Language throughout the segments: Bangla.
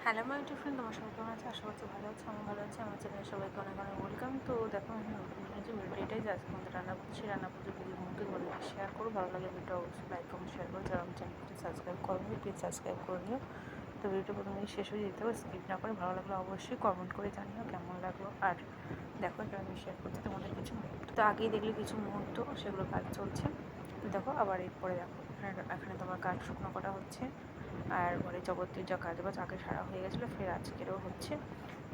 হ্যালো মাই ডিয়ার ফ্রেন্ড, তোমার সবাই কেমন আছে? আশা করছি ভালো আছে। আমি ভালো আছি। আমার চ্যানেলে সবাইকে অনেক অনেক ওয়েলকাম। তো দেখো, আমি নতুন যে ভিডিও এটাই যে আজকে আমাদের রান্না করছি। রান্না পুজো ভিডিও মুহূর্তে তোমাদেরকে শেয়ার করো। ভালো লাগলে ভিডিও অবশ্যই লাইক কমেন্ট শেয়ার করো। যারা আমার চ্যানেলটি সাবস্ক্রাইব করবে প্লিজ সাবস্ক্রাইব করে নিও। তো ভিডিওটা প্রথমে শেষ হয়ে যেতে হবে, স্কিপ না করে। ভালো লাগলে অবশ্যই কমেন্ট করে জানিও কেমন লাগলো। আর দেখো, এটা আমি শেয়ার করছি তোমাদের কিছু মুহূর্ত। তো আগেই দেখলে কিছু মুহূর্ত, সেগুলো কাজ চলছে। তো দেখো, আবার এরপরে দেখো এখানে তোমার কাঠ শুকনো করা হচ্ছে। আর ঘরে যাবতীয় যা কাজ বাজ আগে সারা হয়ে গেছিলো, ফের আজকেরও হচ্ছে।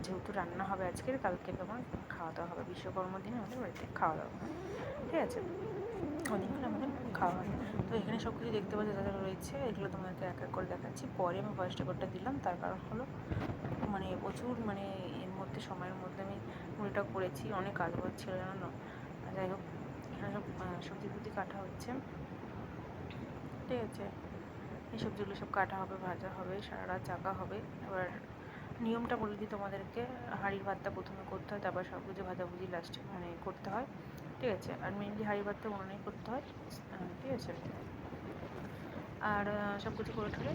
যেহেতু রান্না হবে আজকের, কালকে তোমার খাওয়া দাওয়া হবে। বিশ্বকর্মার দিনে আমাদের বাড়িতে খাওয়া দাওয়া হয়, ঠিক আছে? ওই দিন করে আমাদের খাওয়া হয়। তো এখানে সব কিছু দেখতে পাচ্ছি যা যা রয়েছে, এগুলো তোমাদেরকে এক এক করে দেখাচ্ছি। পরে আমি ভয়েস রেকর্ডটা দিলাম, তার কারণ হলো মানে প্রচুর এর মধ্যে সময়ের মধ্যে আমি মুড়িটা করেছি, অনেক কাজ বাজ ছিল জানো। যাই হোক, এখানে সব সবজি টবজি কাটা হচ্ছে, ঠিক আছে? এই সবজিগুলো সব কাটা হবে, ভাজা হবে, সারা রাত জাগা হবে। এবার নিয়মটা বলে দিই তোমাদেরকে। হাঁড়ির ভাতটা প্রথমে করতে হয়, তারপর সব কিছু ভাজাভুজি লাস্টে করতে হয়, ঠিক আছে? আর মেনলি হাঁড়ির ভাতটা উনুনেই করতে হয়, ঠিক আছে? আর সব কিছু করে ঠলে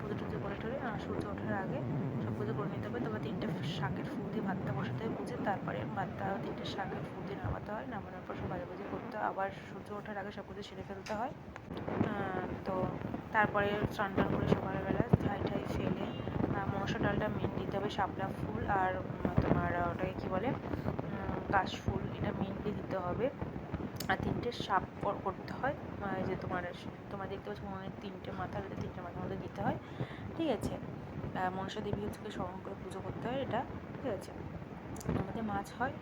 পুজো টুজো করে ঠলে সূর্য ওঠার আগে সব কিছু করে নিতে হবে। তারপর 3টে শাকের ফুল দিয়ে ভাতটা বসাতে হয় পুজো। তারপরে ভাতটা 3টে শাকের ফুল দিয়ে নামাতে হয়। নামানোর পর সব ভাজাভুজি করতে হয়, আবার সূর্য ওঠার আগে সব কিছু সেরে ফেলতে হয়। তো তারপরে স্নান টান করে সকালবেলা ছাই ঠাই ফেলে মনসা ডালটা মেন দিতে হবে, শাপলা ফুল আর তোমার ওটাকে কী বলে, কাশফুল, এটা মেনলি দিতে হবে। আর 3টে সাপ করতে হয়, যে তোমার দেখতে পাচ্ছ মনের 3টে মাথা, 3টে মাথার মধ্যে দিতে হয়, ঠিক আছে? মনসা দেবী হচ্ছে স্মরণ করে পুজো করতে হয় এটা, ঠিক আছে? আমাদের মাছ হয়,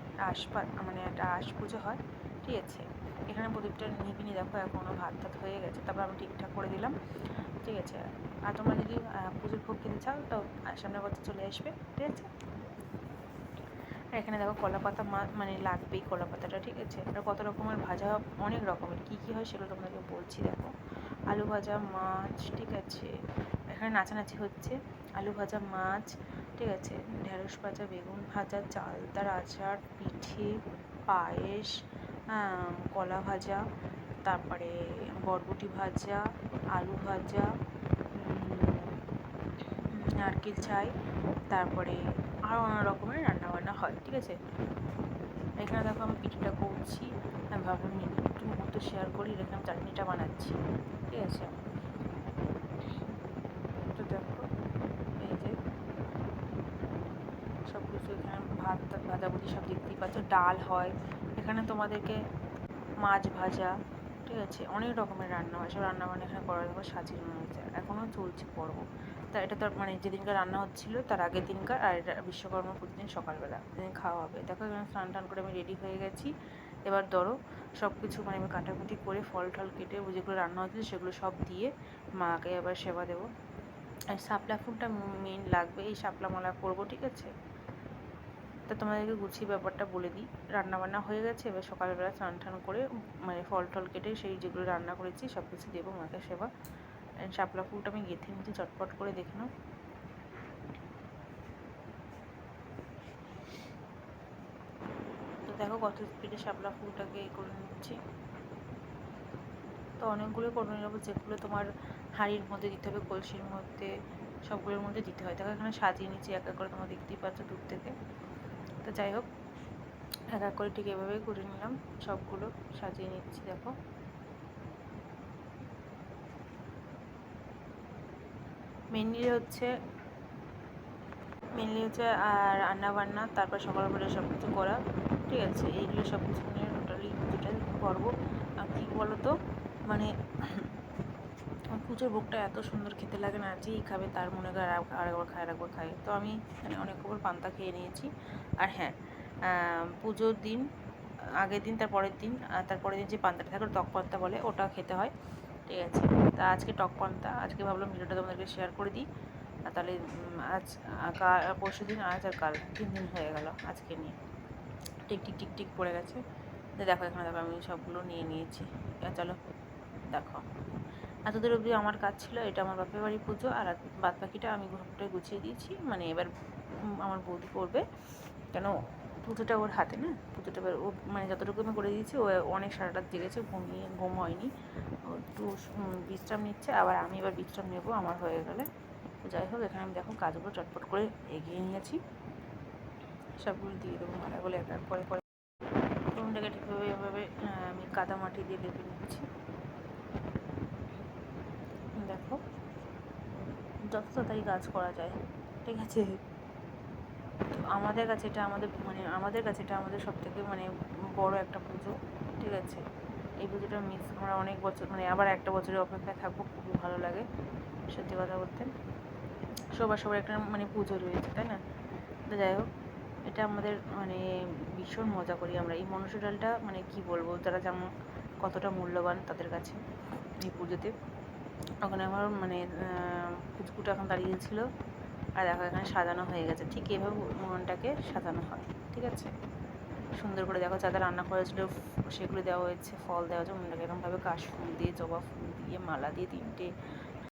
মানে একটা আঁশ পুজো হয়, ঠিক আছে? এখানে প্রদীপটা নিবিনি, দেখো এখনও ভাত টাত হয়ে গেছে, তারপর আমি ঠিকঠাক করে দিলাম, ঠিক আছে? আর তোমরা যদি পুজোর ভোগ খেতে চাও তো সামনের বছর চলে আসবে, ঠিক আছে? আর এখানে দেখো কলা পাতা মানে লাগবেই কলা পাতাটা, ঠিক আছে? আর কত রকমের ভাজা, অনেক রকমের কী কী হয় সেগুলো তোমাদেরকে বলছি। দেখো, আলু ভাজা মাছ, ঠিক আছে? এখানে নাচানাচি হচ্ছে। আলু ভাজা মাছ, ঠিক আছে? ঢেঁড়স ভাজা, বেগুন ভাজা, চালতার আচার, পিঠে, পায়েস, কলা ভাজা, তারপরে বরবটি ভাজা, আলু ভাজা, নারকেল চাই, তারপরে আরও অনেক রকমের রান্নাবান্না হয়, ঠিক আছে? এখানে দেখো আমি পিঠেটা করছি, আমি ভাবলাম একটু মুহূর্ত শেয়ার করি। এখানে আমি চাটনিটা বানাচ্ছি, ঠিক আছে? তো দেখো, এই যে সব কিছু এখানে ভাত ভাজাভুজি সব দেখতেই পাচ্ছ। ডাল হয় এখানে তোমাদেরকে, মাছ ভাজা, ঠিক আছে? অনেক রকমের রান্না হয়, সব রান্নাবান্না এখানে করার জন্য সাজিয়ে হয়েছে, এখনও চলছে পর্ব। তা এটা তো মানে যেদিনকার রান্না হচ্ছিলো তার আগের দিনকার, আর এটা বিশ্বকর্মা প্রতিদিন সকালবেলা যেদিন খাওয়া হবে। দেখো এখানে স্নান টান করে আমি রেডি হয়ে গেছি। এবার ধরো সব কিছু মানে আমি কাটাকুটি করে ফল টল কেটে যেগুলো রান্না হচ্ছিলো সেগুলো সব দিয়ে মাকে এবার সেবা দেবো। আর শাপলা ফুলটা মেন লাগবে, এই শাপলা মালা করবো, ঠিক আছে? তো তোমাদেরকে গুছিয়ে ব্যাপারটা বলে দিই। রান্নাবান্না হয়ে গেছে, এবার সকালবেলা স্নান টান করে মানে ফল টল কেটে সেই যেগুলো রান্না করেছি সব কিছু দেবো মাকে সেবা। শাপলা ফুলটা আমি গেঁথে নিচ্ছি, চটপট করে দেখে নাও। তো দেখো কত স্পিডে শাপলা ফুলটাকে করে নিচ্ছি। তো অনেকগুলো করে নেবো, যেগুলো তোমার হাঁড়ির মধ্যে দিতে হবে, কলসির মধ্যে, সবগুলোর মধ্যে দিতে হয়। দেখো এখানে সাজিয়ে নিচ্ছি এক এক করে, তোমরা দেখতেই পাচ্ছ দূর থেকে। তো যাই হোক, এক এক করে ঠিক এভাবেই করে নিলাম, সবগুলো সাজিয়ে নিচ্ছি। দেখো মেনলি হচ্ছে রান্নাবান্না, তারপর সকালবেলা সব কিছু করা, ঠিক আছে? এইগুলো সব কিছু নিয়ে টোটালি পুজোটা করব। কী বলো তো, মানে পুজোর ভোগটা এত সুন্দর খেতে লাগে না, যেই খাবে তার মনে করে আরেকবার খাই। তো আমি এখানে অনেক খবর পান্তা খেয়ে নিয়েছি। আর হ্যাঁ, পুজোর দিন, আগের দিন, তারপরের দিন, তারপরের দিন যে পান্তাটা থাকে টক পান্তা বলে, ওটা খেতে হয়, ঠিক আছে? তা আজকে টক পান্তা, আজকে ভাবলাম ভিডিওটা তোমাদেরকে শেয়ার করে দিই। আর তাহলে আজ পরশু দিন, আজ আর কাল 3 দিন হয়ে গেল আজকে নিয়ে, টিক টিক টিক টিক পড়ে গেছে। দেখো এখানে দেখো আমি সবগুলো নিয়ে নিয়েছি। চলো দেখো, এতদূর অবধি আমার কাজ ছিল। এটা আমার বাপের বাড়ি পুজো, আর বাদ বাকিটা আমি ঘরটায় গুছিয়ে দিয়েছি। মানে এবার আমার বৌদি করবে, কেন পুজোটা ওর হাতে না, পুজোটা এবার ও মানে যতটুকু আমি করে দিয়েছি। ও অনেক সারা রাত জেগেছে, ঘুম হয়নি, ও একটু বিশ্রাম নিচ্ছে। আবার আমি এবার বিশ্রাম নেবো আমার হয়ে গেলে, যাই হোক, এখানে আমি দেখো কাজগুলো চটপট করে এগিয়ে নিয়েছি, সবগুলো দিয়ে দেবো মালাগুলো এক এক করে করে। রুমটাকে ঠিকভাবে এভাবে আমি কাদা মাটি দিয়ে লেপে নিচ্ছি। দেখো যত তাড়াতাড়ি কাজ করা যায়, ঠিক আছে। তো আমাদের কাছে এটা আমাদের সব থেকে বড় একটা পুজো, ঠিক আছে। এই পুজোটা আমরা অনেক বছর আবার একটা বছরের অপেক্ষায় থাকবো, খুবই ভালো লাগে সত্যি কথা বলতে। সবার একটা পুজো রয়েছে, তাই না? তো যাই হোক, এটা আমাদের ভীষণ মজা করি আমরা। এই মনসা ডালটা কি বলবো, যারা যেমন কতটা মূল্যবান তাদের কাছে এই পুজোতে। ওখানে আমার পুচকুটা এখন দাঁড়িয়েছিল, আর দেখো এখানে সাজানো হয়ে গেছে। ঠিক এভাবে উনুনটাকে সাজানো হয়, ঠিক আছে। সুন্দর করে দেখো যাদের রান্না করেছিল সেগুলো দেওয়া হয়েছে, ফল দেওয়া হয়েছে। উনুনটাকে এরকমভাবে কাশ ফুল দিয়ে, জবা ফুল দিয়ে, মালা দিয়ে 3টে